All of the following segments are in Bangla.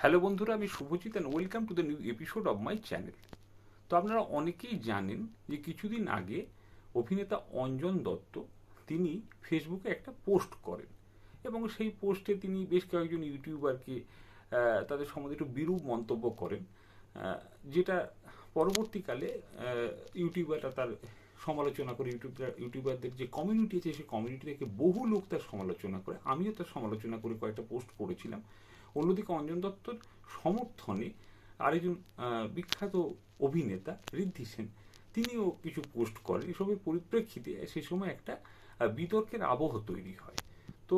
হ্যালো বন্ধুরা, আমি Shubhajit and welcome to the new episode of my channel. তো আপনারা অনেকেই জানেন যে কিছুদিন আগে অভিনেতা অঞ্জন দত্ত তিনি ফেসবুকে একটা পোস্ট করেন এবং সেই পোস্টে তিনি বেশ কয়েকজন ইউটিউবারকে তাদের সম্বন্ধে একটু বিরূপ মন্তব্য করেন, যেটা পরবর্তীকালে ইউটিউবাররা তার সমালোচনা করে। ইউটিউবারদের যে কমিউনিটি আছে সেই কমিউনিটি থেকে বহু লোক তার সমালোচনা করে, আমিও তার সমালোচনা করে কয়েকটা পোস্ট করেছিলাম। অন্যদিকে অঞ্জন দত্তর সমর্থনে আরেকজন বিখ্যাত অভিনেতা ঋদ্ধি সেন তিনিও কিছু পোস্ট করেন। এসবের পরিপ্রেক্ষিতে সে সময় একটা বিতর্কের আবহ তৈরি হয়। তো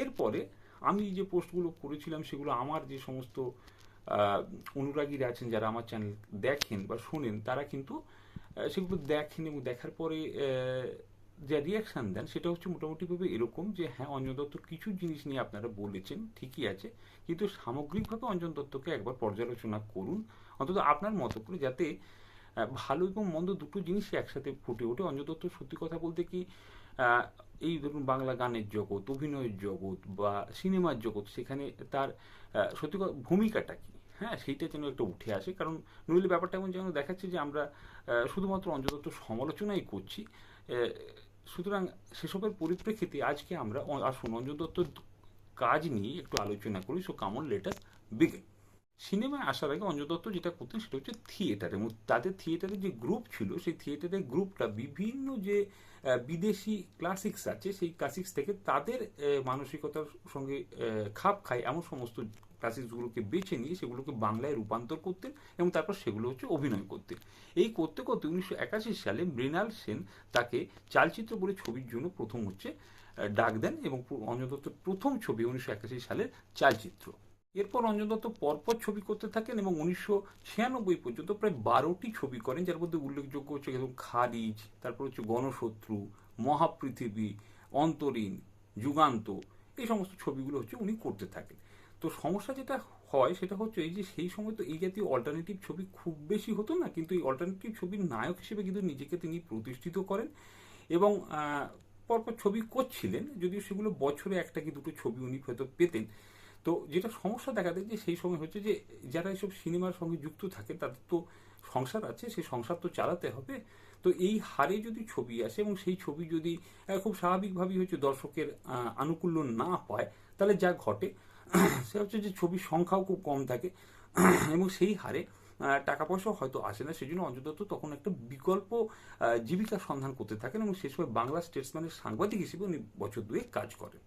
এরপরে আমি যে পোস্টগুলো করেছিলাম সেগুলো আমার যে সমস্ত অনুরাগীরা আছেন, যারা আমার চ্যানেল দেখেন বা শোনেন, তারা কিন্তু সেগুলো দেখেন এবং দেখার পরে যে রিয়াকশান দেন সেটা হচ্ছে মোটামুটিভাবে এরকম যে হ্যাঁ, অঞ্জন দত্ত কিছু জিনিস নিয়ে আপনারা বলেছেন, ঠিকই আছে, কিন্তু সামগ্রিকভাবে অঞ্জন দত্তকে একবার পর্যালোচনা করুন অন্তত আপনার মতো করে, যাতে ভালো এবং মন্দ দুটো জিনিসই একসাথে ফুটে ওঠে। অঞ্জন দত্ত সত্যি কথা বলতে কি এই ধরুন বাংলা গানের জগৎ, অভিনয়ের জগৎ বা সিনেমার জগৎ, সেখানে তার সত্যি কথা ভূমিকাটা কি, হ্যাঁ, সেইটা যেন একটু উঠে আসে। কারণ নইলে ব্যাপারটা এমন যেন দেখাচ্ছে যে আমরা শুধুমাত্র অঞ্জন দত্ত সমালোচনাই করছি। সুতরাং সেসবের পরিপ্রেক্ষিতে আজকে আমরা আসুন অঞ্জন দত্তর কাজ নিয়ে একটু আলোচনা করি। So come on letter begin. সিনেমায় আসার আগে অঞ্জন দত্ত যেটা করতেন সেটা হচ্ছে থিয়েটার, এবং তাদের থিয়েটারের যে গ্রুপ ছিল সেই থিয়েটারের গ্রুপটা বিভিন্ন যে বিদেশি ক্লাসিক্স আছে সেই ক্লাসিক্স থেকে তাদের মানসিকতার সঙ্গে খাপ খায় এমন সমস্ত ক্লাসিক্সগুলোকে বেছে নিয়ে সেগুলোকে বাংলায় রূপান্তর করতেন এবং তারপর সেগুলো হচ্ছে অভিনয় করতেন। এই করতে করতে 1981 সালে মৃণাল সেন তাকে চালচিত্র বলে ছবির জন্য প্রথম হচ্ছে ডাক দেন এবং অঞ্জন দত্তর প্রথম ছবি 1981 সালের চালচিত্র। এরপর অঞ্জন দত্ত পরপর ছবি করতে থাকেন এবং 1996 পর্যন্ত প্রায় 12টি ছবি করেন, যার মধ্যে উল্লেখযোগ্য হচ্ছে যেমন খারিজ, তারপর হচ্ছে গণশত্রু, মহাপৃথিবী, অন্তরীণ, যুগান্ত, এই সমস্ত ছবিগুলো হচ্ছে উনি করতে থাকেন। তো সমস্যা যেটা হয় সেটা হচ্ছে এই যে সেই সময় তো এই জাতীয় অল্টারনেটিভ ছবি খুব বেশি হতো না, কিন্তু এই অল্টারনেটিভ ছবির নায়ক হিসেবে কিন্তু নিজেকে তিনি প্রতিষ্ঠিত করেন এবং পরপর ছবি করছিলেন, যদিও সেগুলো বছরে একটা কি দুটো ছবি উনি হয়তো পেতেন। তো যেটা সমস্যা দেখা দেয় যে সেই সময় হচ্ছে যে যারা এসব সিনেমার সঙ্গে যুক্ত থাকে তাদের তো সংসার আছে, সেই সংসার তো চালাতে হবে। তো এই হারে যদি ছবি আসে এবং সেই ছবি যদি খুব স্বাভাবিকভাবেই হচ্ছে দর্শকের আনুকূল্য না পায়, তাহলে যা ঘটে সেটা হচ্ছে যে ছবির সংখ্যাও খুব কম থাকে এবং সেই হারে টাকা পয়সাও হয়তো আসে না। সেই জন্য অঞ্জন দত্ত তখন একটা বিকল্প জীবিকার সন্ধান করতে থাকেন এবং সে সময় বাংলা স্টেটসম্যানের সাংবাদিক হিসেবে উনি বছর দুয়েক কাজ করেন।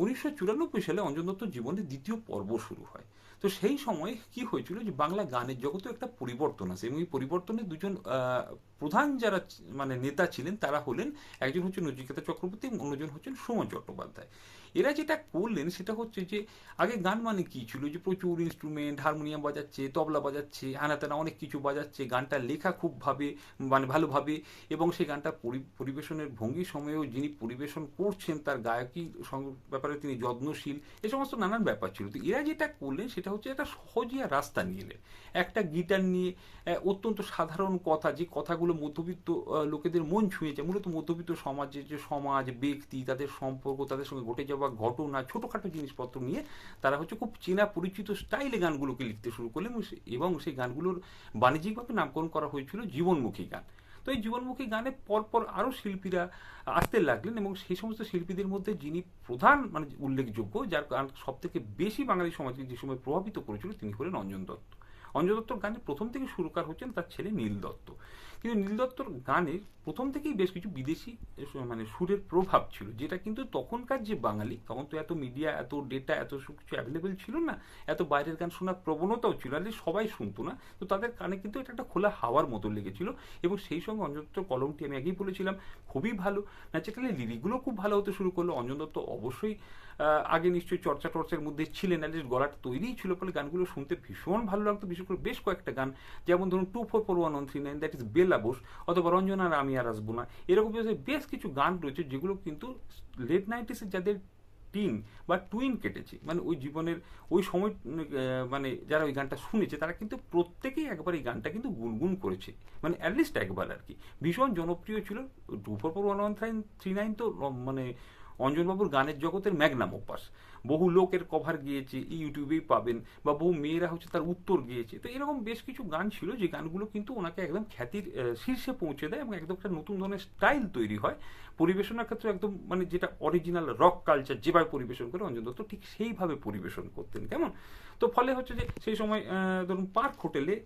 1994 সালে অঞ্জন দত্তর জীবনের দ্বিতীয় পর্ব শুরু হয়। তো সেই সময় কি হয়েছিল যে বাংলা গানের জগতে একটা পরিবর্তন আসে এবং এই পরিবর্তনে দুজন প্রধান যারা মানে নেতা ছিলেন তারা হলেন, একজন হচ্ছে নচিকেতা চক্রবর্তী এবং অন্যজন হচ্ছেন সুমন চট্টোপাধ্যায়। এরা যেটা করলেন সেটা হচ্ছে যে আগে গান মানে কি ছিল, যে প্রচুর ইনস্ট্রুমেন্ট, হারমোনিয়াম বাজাচ্ছে, তবলা বাজাচ্ছে, আনাতানা অনেক কিছু বাজাচ্ছে, গানটা লেখা খুব মানে ভালোভাবে, এবং সেই গানটা পরিবেশনের ভঙ্গি সময়েও যিনি পরিবেশন করছেন তার গায়কী ব্যাপারে তিনি যত্নশীল, এ সমস্ত নানান ব্যাপার ছিল। তো এরা যেটা করলেন সেটা হচ্ছে একটা সহজিয়া রাস্তা নিয়ে এলেন। একটা গিটার নিয়ে অত্যন্ত সাধারণ কথা, যে কথাগুলো মধ্যবিত্ত লোকেদের মন ছুঁয়েছে, মূলত মধ্যবিত্ত সমাজের যে সমাজ, ব্যক্তি, তাদের সম্পর্ক, তাদের সঙ্গে ঘটে যাওয়া ঘটনা, ছোটোখাটো জিনিসপত্র নিয়ে তারা হচ্ছে খুব চেনা পরিচিত স্টাইলে গানগুলোকে লিখতে শুরু করলেন এবং সেই গানগুলোর বাণিজ্যিকভাবে নামকরণ করা হয়েছিল জীবনমুখী গান। তো এই জীবনমুখী গানে পরপর আরও শিল্পীরা আসতে লাগলেন এবং সেই সমস্ত শিল্পীদের মধ্যে যিনি প্রধান মানে উল্লেখযোগ্য, যার গান সব থেকে বেশি বাঙালি সমাজকে যে সময় প্রভাবিত করেছিল, তিনি হলেন অঞ্জন দত্ত। অঞ্জন দত্তর গানে প্রথম থেকে সুরকার হচ্ছেন তার ছেলে নীল দত্ত। কিন্তু নীল দত্তর গানে প্রথম থেকেই বেশ কিছু বিদেশি মানে সুরের প্রভাব ছিল, যেটা কিন্তু তখনকার যে বাঙালি, তখন তো এত মিডিয়া, এত ডেটা, এত কিছু অ্যাভেলেবেল ছিল না, এত বাইরের গান শোনার প্রবণতাও ছিল না, সবাই শুনতো না। তো তাদের কানে কিন্তু এটা একটা খোলা হাওয়ার মতো লেগেছিল এবং সেই সঙ্গে অঞ্জন দত্তর কলমটি আমি আগেই বলেছিলাম খুবই ভালো, ন্যাচারালি লিরিকগুলো খুব ভালো হতে শুরু করলো। অঞ্জন দত্ত অবশ্যই আগে নিশ্চয়ই চর্চা টর্চার মধ্যে ছিলেন, অ্যাটলিস্ট গলাটা তৈরিই ছিল, ফলে গানগুলো শুনতে ভীষণ ভালো লাগতো। বিশেষ করে বেশ কয়েকটা গান, যেমন ধরুন 244139, দ্যাট ইজ বেলা বোস, অথবা রঞ্জনা আর আমি আর আসবো না, এরকম বেশ কিছু গান রয়েছে যেগুলো কিন্তু লেট 90s যাদের টিন বা টুইন কেটেছে, মানে ওই জীবনের ওই সময় মানে যারা ওই গানটা শুনেছে তারা কিন্তু প্রত্যেকেই একবার এই গানটা কিন্তু গুনগুন করেছে, মানে অ্যাটলিস্ট একবার আর কি। ভীষণ জনপ্রিয় ছিল। 244139 তো মানে অঞ্জনবাবুর গানের জগতের ম্যাগনাম ওপাস, বহু লোকের কভার গিয়েছে, ইউটিউবেই পাবেন, বা বহু মেয়েরা হচ্ছে তার উত্তর গিয়েছে। তো এরকম বেশ কিছু গান ছিল যে গানগুলো কিন্তু ওনাকে একদম খ্যাতির শীর্ষে পৌঁছে দেয় এবং একদম একটা নতুন ধরনের স্টাইল তৈরি হয় পরিবেশনার ক্ষেত্রে। একদম মানে যেটা অরিজিনাল রক কালচার যেভাবে পরিবেশন করে অঞ্জন দত্ত ঠিক সেইভাবে পরিবেশন করতেন, কেমন। তো ফলে হচ্ছে যে সেই সময় ধরুন পার্ক হোটেলে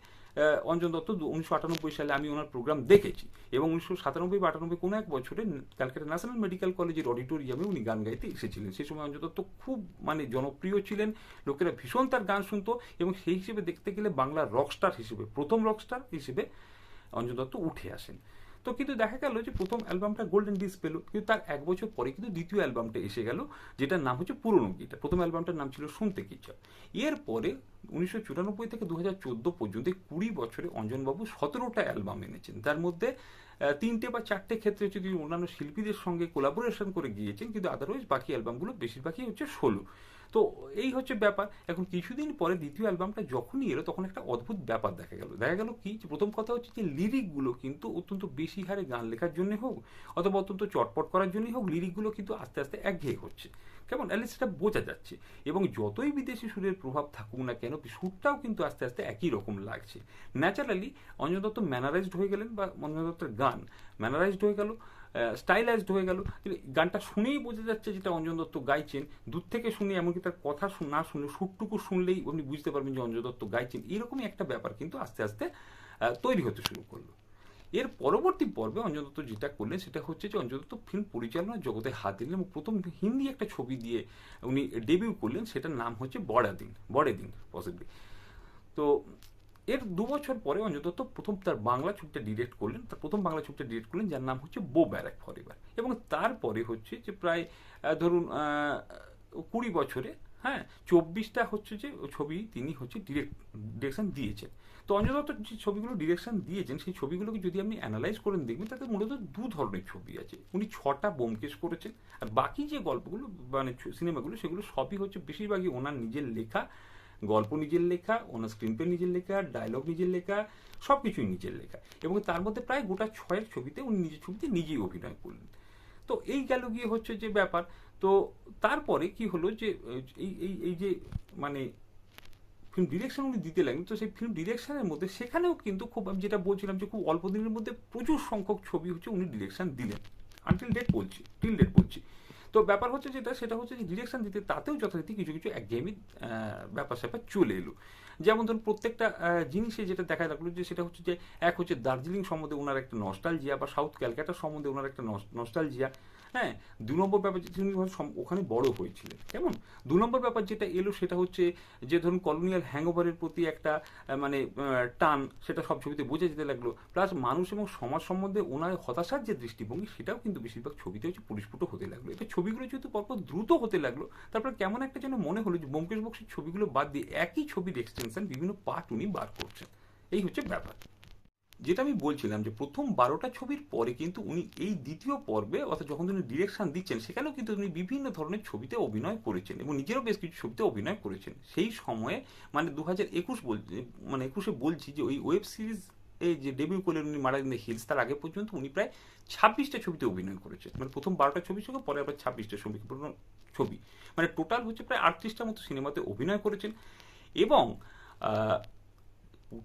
অঞ্জন দত্ত 1998 সালে আমি ওনার প্রোগ্রাম দেখেছি, এবং 1997 বা 98 কোনো এক বছরে ক্যালকাটা ন্যাশনাল মেডিকেল কলেজের অডিটোরিয়ামে উনি গান গাইতে এসেছিলেন। সেই সময় অঞ্জন দত্ত খুব মানে জনপ্রিয় ছিলেন, লোকেরা ভীষণ তার গান শুনতো, এবং সেই হিসেবে দেখতে গেলে বাংলার রকস্টার হিসেবে, প্রথম রকস্টার হিসেবে অঞ্জন দত্ত উঠে আসেন। তো কিন্তু দেখা গেল যে প্রথম অ্যালবামটা গোল্ডেন ডিস্ক পেল, কিন্তু তার এক বছর পরে কিন্তু দ্বিতীয় অ্যালবামটা এসে গেল, যেটার নাম হচ্ছে পুরনো গীতা। প্রথম অ্যালবামটার নাম ছিল শুনতে কি চাও। এরপরে 1994 থেকে 2014 পর্যন্ত 20 বছরে অঞ্জনবাবু 17টা অ্যালবাম এনেছেন। তার মধ্যে 3টে বা 4টে ক্ষেত্রে যদি অন্যান্য শিল্পীদের সঙ্গে কোলাবোরেশন করে গিয়েছেন, কিন্তু আদারওয়াইজ বাকি অ্যালবামগুলো বেশিরভাগই হচ্ছে 16। তো এই হচ্ছে ব্যাপার। এখন কিছুদিন পরে দ্বিতীয় অ্যালবামটা যখনই এলো তখন একটা অদ্ভুত ব্যাপার দেখা গেল কি, যে প্রথম কথা হচ্ছে যে লিরিকগুলো কিন্তু অত্যন্ত বেশি হারে গান লেখার জন্য হোক অথবা অত্যন্ত চটপট করার জন্যই হোক, লিরিকগুলো কিন্তু আস্তে আস্তে একঘেয়ে হচ্ছে, কেমন, অ্যাটলিস্ট সেটা বোঝা যাচ্ছে। এবং যতই বিদেশি সুরের প্রভাব থাকুক না কেন, সুরটাও কিন্তু আস্তে আস্তে একই রকম লাগছে। ন্যাচারালি অঞ্জন দত্ত ম্যানারাইজড হয়ে গেলেন, বা অঞ্জন দত্তের গান ম্যানারাইজড হয়ে গেল, স্টাইলাইজড হয়ে গেল। গানটা শুনেই বোঝা যাচ্ছে যেটা অঞ্জন দত্ত গাইছেন, দূর থেকে শুনে, এমনকি তার কথা না শুনে সুরটুকু শুনলেই আপনি বুঝতে পারবেন যে অঞ্জন দত্ত গাইছেন। এরকমই একটা ব্যাপার কিন্তু আস্তে আস্তে তৈরি হতে শুরু করলো। এর পরবর্তী পর্বে অঞ্জন দত্ত যেটা করলেন সেটা হচ্ছে যে অঞ্জন দত্ত ফিল্ম পরিচালনার জগতে হাত দিলেন, এবং প্রথম হিন্দি একটা ছবি দিয়ে উনি ডেবিউ করলেন, সেটার নাম হচ্ছে বড়ে দিন পসিবলি। তো এর 2 বছর পরে অঞ্জন দত্ত প্রথম তার বাংলা ছবিটা ডিরেক্ট করলেন, তার প্রথম বাংলা ছবিটা ডিরেক্ট করলেন যার নাম হচ্ছে বো ব্যারাক ফরএভার। এবং তারপরে হচ্ছে যে প্রায় ধরুন 20 বছরে, হ্যাঁ, 24টা হচ্ছে যে ছবি তিনি হচ্ছে ডিরেকশন দিয়েছেন। তো অঞ্জন দত্ত যে ছবিগুলো ডিরেকশন দিয়েছেন সেই ছবিগুলোকে যদি আপনি অ্যানালাইজ করেন দেখবেন তাতে মূলত 2 ধরনের ছবি আছে। উনি 6টা ব্যোমকেশ করেছেন, আর বাকি যে গল্পগুলো মানে সিনেমাগুলো সেগুলো সবই হচ্ছে বেশিরভাগই ওনার নিজের লেখা, গল্প নিজের লেখা, ওনার স্ক্রিনপ্লে নিজের লেখা, ডায়লগ নিজের লেখা, সব কিছুই নিজের লেখা। এবং তার মধ্যে প্রায় গোটা 6 ছবিতে উনি নিজের ছবিতে নিজেই অভিনয় করলেন। তো এই গেল গিয়ে হচ্ছে যে ব্যাপার। তো তারপরে কি হলো যে এই যে মানে ফিল্ম ডিরেকশন উনি দিতে লাগলেন, তো সেই ফিল্ম ডিরেকশনের মধ্যে সেখানেও কিন্তু খুব, আমি যেটা বলছিলাম যে খুব অল্প দিনের মধ্যে প্রচুর সংখ্যক ছবি হচ্ছে উনি ডিরেকশন দিলেন। টিল ডেট বলছি। তো ব্যাপার হচ্ছে সেটা হচ্ছে যে ডিরেকশন দিতে তাতেও যথারীতি কিছু কিছু একঘেয়েমি ব্যাপার স্যাপার চলে এলো। যেমন ধরুন প্রত্যেকটা জিনিসে যেটা দেখা লাগলো যে সেটা হচ্ছে যে এক হচ্ছে দার্জিলিং সম্বন্ধে ওনার একটা নস্টালজিয়া, বা সাউথ ক্যালকাটা সম্বন্ধে ওনার একটা নস্টালজিয়া। হ্যাঁ, 2 নম্বর ব্যাপার তিনি ওখানে বড় হয়েছিলেন, কেমন। 2 নম্বর ব্যাপার যেটা এলো সেটা হচ্ছে যে ধরুন কলোনিয়াল হ্যাংওভারের প্রতি একটা মানে টান, সেটা সব ছবিতে বোঝা যেতে লাগলো। প্লাস মানুষ এবং সমাজ সম্বন্ধে ওনার হতাশার যে দৃষ্টিভঙ্গি সেটাও কিন্তু বেশিরভাগ ছবিতে হচ্ছে পরিস্ফুট হতে লাগলো। এবার ছবিগুলো যেহেতু পরপর দ্রুত হতে লাগলো, তারপর কেমন একটা যেন মনে হলো যে ব্যোমকেশ বক্সির ছবিগুলো বাদ দিয়ে একই ছবির এক্সটেনশন বিভিন্ন পার্ট উনি বার করছেন। এই হচ্ছে ব্যাপার। যেটা আমি বলছিলাম যে প্রথম 12টা ছবির পরে কিন্তু উনি এই দ্বিতীয় পর্বে, অর্থাৎ যখন তিনি ডিরেকশন দিচ্ছেন সেখানেও কিন্তু উনি বিভিন্ন ধরনের ছবিতে অভিনয় করেছেন, এবং নিজেরও বেশ কিছু ছবিতে অভিনয় করেছেন। সেই সময়ে মানে 2021 মানে 21-এ বলছি যে ওই ওয়েব সিরিজ এই যে ডেবিউ করলেন উনি মারা ইন দ্য হিলস, তার আগে পর্যন্ত উনি প্রায় 26টা ছবিতে অভিনয় করেছেন। মানে প্রথম 12টা ছবির সঙ্গে পরে আবার 26টা ছবি, মানে টোটাল হচ্ছে প্রায় 38টার মতো সিনেমাতে অভিনয় করেছেন। এবং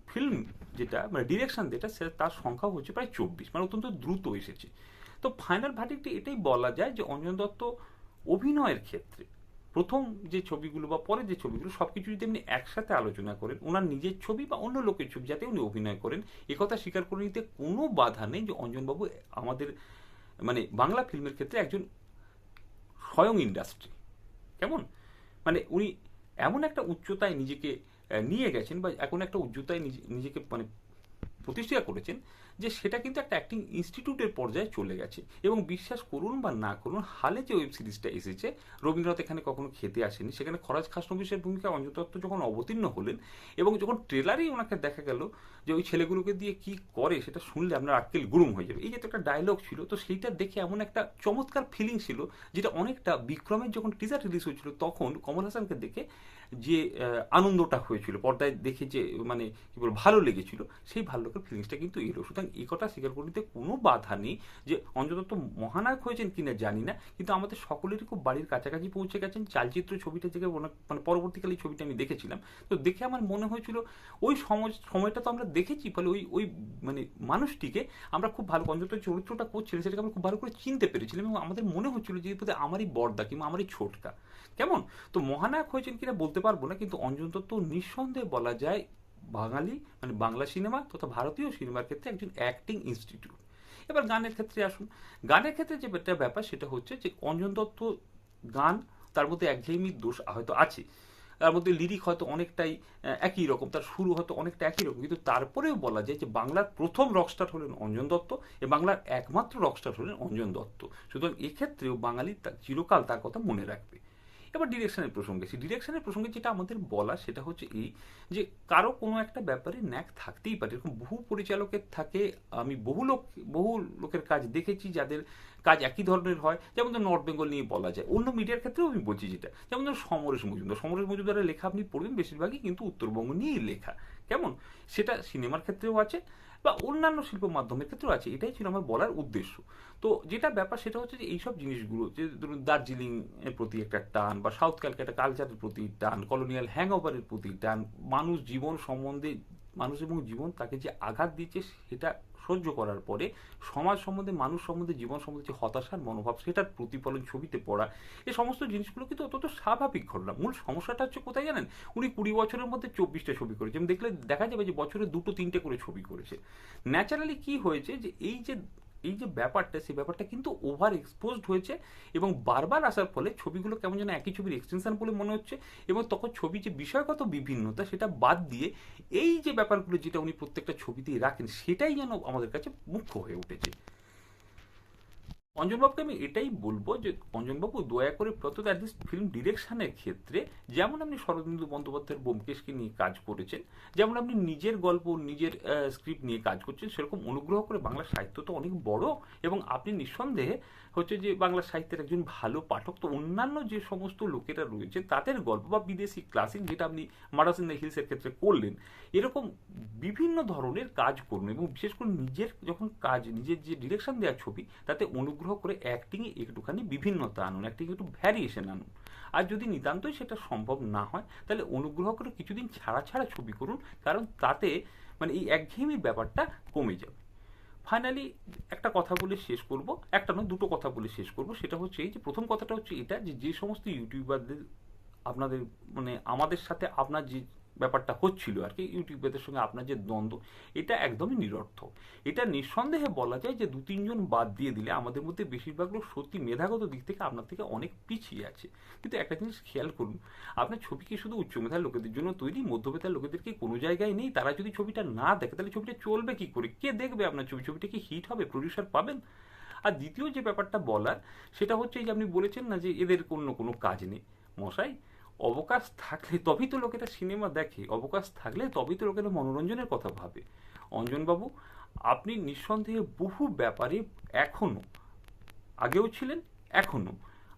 ফিল্ম যেটা মানে ডিরেকশন যেটা তার সংখ্যা হচ্ছে প্রায় 24, মানে অত্যন্ত দ্রুত এসেছে। তো ফাইনাল ভার্ডিক্টে এটাই বলা যায় যে অঞ্জন দত্ত অভিনয়ের ক্ষেত্রে প্রথম যে ছবিগুলো বা পরে যে ছবিগুলো সবকিছু যদি আপনি একসাথে আলোচনা করেন, ওনার নিজের ছবি বা অন্য লোকের ছবি যাতে উনি অভিনয় করেন, একথা স্বীকার করে নিতে কোনো বাধা নেই যে অঞ্জনবাবু আমাদের মানে বাংলা ফিল্মের ক্ষেত্রে একজন স্বয়ং ইন্ডাস্ট্রি, কেমন। মানে উনি এমন একটা উচ্চতায় নিজেকে নিয়ে গেছেন, বা এখন একটা উচ্চতায় নিজেকে মানে প্রতিষ্ঠা করেছেন, যে সেটা কিন্তু একটা অ্যাক্টিং ইনস্টিটিউটের পর্যায়ে চলে গেছে। এবং বিশ্বাস করুন বা না করুন, হালে যে ওয়েব সিরিজটা এসেছে, রবীন্দ্রনাথ এখানে কখনো খেতে আসেনি, সেখানে খরাজ খাসনবিশের ভূমিকা অঞ্জন দত্ত যখন অবতীর্ণ হলেন, এবং যখন ট্রেলারেই ওনাকে দেখা গেল যে ওই ছেলেগুলোকে দিয়ে কি করে সেটা শুনলে আপনার আক্কেল গুরুম হয়ে যাবে, এই যে একটা ডায়লগ ছিল, তো সেইটা দেখে এমন একটা চমৎকার ফিলিং ছিল, যেটা অনেকটা বিক্রমের যখন টিজার রিলিজ হয়েছিল তখন কমল হাসানকে দেখে যে আনন্দটা হয়েছিল, পর্দায় দেখে যে মানে কি বলবো ভালো লেগেছিল, সেই ভালো করে ফিলিংসটা কিন্তু এলো। সুতরাং এই কথা স্বীকার করে নিতে কোনো বাধা নেই যে অঞ্জন দত্ত মহানায়ক হয়েছেন কিনা জানি না, কিন্তু আমাদের সকলেরই খুব বাড়ির কাছাকাছি পৌঁছে গেছেন। চালচিত্র ছবিটা থেকে মানে পরবর্তীকালে এই ছবিটা আমি দেখেছিলাম, তো দেখে আমার মনে হয়েছিল ওই সময়টা তো আমরা দেখেছি, ফলে ওই ওই মানে মানুষটিকে আমরা খুব ভালো, অঞ্জন দত্ত চরিত্রটা করছিলেন সেটাকে আমরা খুব ভালো করে চিনতে পেরেছিলাম এবং আমাদের মনে হচ্ছিল যে আমারই বড়দা কিংবা আমারই ছোটকা কেমন। তো মহানায়ক হয়েছেন কিনা বলতে পারবো না, কিন্তু অঞ্জন দত্ত নিঃসন্দেহে বলা যায় বাঙালি মানে বাংলা সিনেমা তথা ভারতীয় সিনেমার ক্ষেত্রে একজন অ্যাক্টিং ইনস্টিটিউট। এবার গানের ক্ষেত্রে আসুন। গানের ক্ষেত্রে যে ব্যাপার সেটা হচ্ছে যে অঞ্জন দত্ত গান, তার মধ্যে একঘেয়েমির দোষ হয়তো আছে, তার মধ্যে লিরিক হয়তো অনেকটাই একই রকম, তার শুরু হয়তো অনেকটা একই রকম, কিন্তু তারপরেও বলা যায় যে বাংলার প্রথম রকস্টার হলেন অঞ্জন দত্ত এবং বাংলার একমাত্র রকস্টার হলেন অঞ্জন দত্ত। সুতরাং এক্ষেত্রেও বাঙালি চিরকাল তার কথা মনে রাখবে। এবার ডিরেকশনের প্রসঙ্গে আসি। ডিরেকশনের প্রসঙ্গে যেটা আমাদের বলা সেটা হচ্ছে এই যে কারো কোনো একটা ব্যাপারে ন্যাক থাকতেই পারে, এরকম বহু পরিচালকের থাকে। আমি বহু লোকের কাজ দেখেছি যাদের কাজ একই ধরনের হয়, যেমন ধর নর্থ বেঙ্গল নিয়ে বলা যায়, অন্য মিডিয়ার ক্ষেত্রেও আমি বলছি যেটা, যেমন ধর সমরেশ মজুমদারের লেখা আপনি পড়বেন বেশিরভাগই কিন্তু উত্তরবঙ্গ নিয়েই লেখা, কেমন, সেটা সিনেমার ক্ষেত্রেও আছে বা অন্যান্য শিল্প মাধ্যমের ক্ষেত্রেও আছে। এটাই ছিল আমার বলার উদ্দেশ্য। তো যেটা ব্যাপার সেটা হচ্ছে যে এইসব জিনিসগুলো, যে ধরুন দার্জিলিং এর প্রতি একটা টান বা সাউথ ক্যালকাটা কালচারের প্রতি টান, কলোনিয়াল হ্যাংওভারের প্রতি টান, মানুষ জীবন সম্বন্ধে, মানুষ এবং জীবন তাকে যে আঘাত দিচ্ছে সেটা সহ্য করার পরে সমাজ সম্বন্ধে, মানুষ সম্বন্ধে, জীবন সম্বন্ধে যে হতাশার মনোভাব সেটার প্রতিফলন ছবিতে পড়া, এই সমস্ত জিনিসগুলো কিন্তু অত্যন্ত স্বাভাবিক ঘটনা। মূল সমস্যাটা হচ্ছে কোথায় জানেন, উনি 20 বছরের মধ্যে 24টা ছবি করেছেন, দেখলে দেখা যাবে যে বছরে 2-3টে করে ছবি করেছে। ন্যাচারালি কি হয়েছে যে এই যে ব্যাপারটা, সেই ব্যাপারটা কিন্তু ওভার এক্সপোজড হয়েছে এবং বারবার আসার ফলে ছবিগুলো কেমন যেন একই ছবির এক্সটেনশন বলে মনে হচ্ছে, এবং তখন ছবি যে বিষয়গত বিভিন্নতা সেটা বাদ দিয়ে এই যে ব্যাপারগুলো যেটা উনি প্রত্যেকটা ছবিতেই রাখেন সেটাই যেন আমাদের কাছে মুখ্য হয়ে উঠেছে। অঞ্জনবাবুকে আমি এটাই বলবো যে অঞ্জনবাবু দয়া করে প্রত্যেক অ্যাটলিস্ট ফিল্ম ডিরেকশনের ক্ষেত্রে, যেমন আপনি শরদিন্দু বন্দ্যোপাধ্যায়ের ব্যোমকেশকে নিয়ে কাজ করেছেন, যেমন আপনি নিজের গল্প নিজের স্ক্রিপ্ট নিয়ে কাজ করছেন, সেরকম অনুগ্রহ করে, বাংলা সাহিত্য তো অনেক বড় এবং আপনি নিঃসন্দেহে হচ্ছে যে বাংলা সাহিত্যের একজন ভালো পাঠক, তো অন্যান্য যে সমস্ত লোকেরা রয়েছে তাদের গল্প বা বিদেশি ক্লাসিক যেটা আপনি মার্ডার্স ইন দ্য হিলসের ক্ষেত্রে করলেন, এরকম বিভিন্ন ধরনের কাজ করুন এবং বিশেষ করে নিজের যখন কাজ, নিজের যে ডিরেকশন দেওয়া ছবি তাতে অনুগ্রহ করে অ্যাক্টিংয়ে একটুখানি বিভিন্নতা আনুন, অ্যাক্টিংয়ে একটু ভ্যারিয়েশন আনুন। আর যদি নিতান্তই সেটা সম্ভব না হয় তাহলে অনুগ্রহ করে কিছুদিন ছাড়া ছাড়া ছবি করুন, কারণ তাতে মানে এই একঘেয়েমির ব্যাপারটা কমে যাবে। ফাইনালি একটা কথা বলে শেষ করব, একটা নয় দুটো কথা বলে শেষ করব, সেটা হচ্ছে এই যে প্রথম কথাটা হচ্ছে এটা যে যে সমস্ত ইউটিউবারদের আপনাদের মানে আমাদের সাথে আপনার যে ব্যাপারটা হচ্ছিল আর কি, ইউটিউবারদের সঙ্গে আপনার যে দ্বন্দ্ব, এটা একদমই নিরর্থক। এটা নিঃসন্দেহে বলা যায় যে 2-3 জন বাদ দিয়ে দিলে আমাদের মধ্যে বেশিরভাগ লোক সত্যি মেধাগত দিক থেকে আপনার থেকে অনেক পিছিয়ে আছে। কিন্তু একটা জিনিস খেয়াল করুন, আপনার ছবি কি শুধু উচ্চ মেধার লোকেদের জন্য তৈরি, মধ্যবিত্তের লোকেদের কি কোনো জায়গায় নেই? তারা যদি ছবিটা না দেখে তাহলে ছবিটা চলবে কি করে? কে দেখবে আপনার ছবিটা কি হিট হবে? প্রডিউসার পাবেন? আর দ্বিতীয় যে ব্যাপারটা বলার সেটা হচ্ছে এই যে আপনি বলেছেন না যে এদের কোনো কাজ নেই, মশাই অবকাশ থাকলে তবেই তো লোকেরা সিনেমা দেখে, অবকাশ থাকলে তবেই তো লোকেরা মনোরঞ্জনের কথা ভাবে। অঞ্জনবাবু, আপনি নিঃসন্দেহে বহু ব্যাপারে এখনো, আগেও ছিলেন, এখনো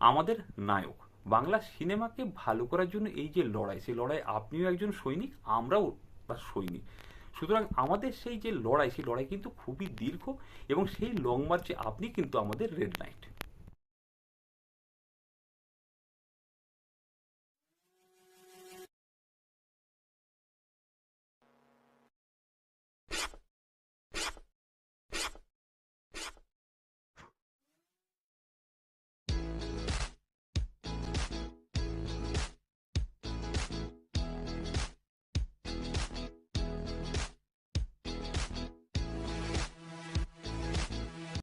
আমাদের নায়ক। বাংলা সিনেমাকে ভালো করার জন্য এই যে লড়াই, সেই লড়াই আপনিও একজন সৈনিক, আমরাও তার সৈনিক। সুতরাং আমাদের সেই যে লড়াই, সেই লড়াই কিন্তু খুবই দীর্ঘ এবং সেই লং মার্চে আপনি কিন্তু আমাদের রেড নাইট।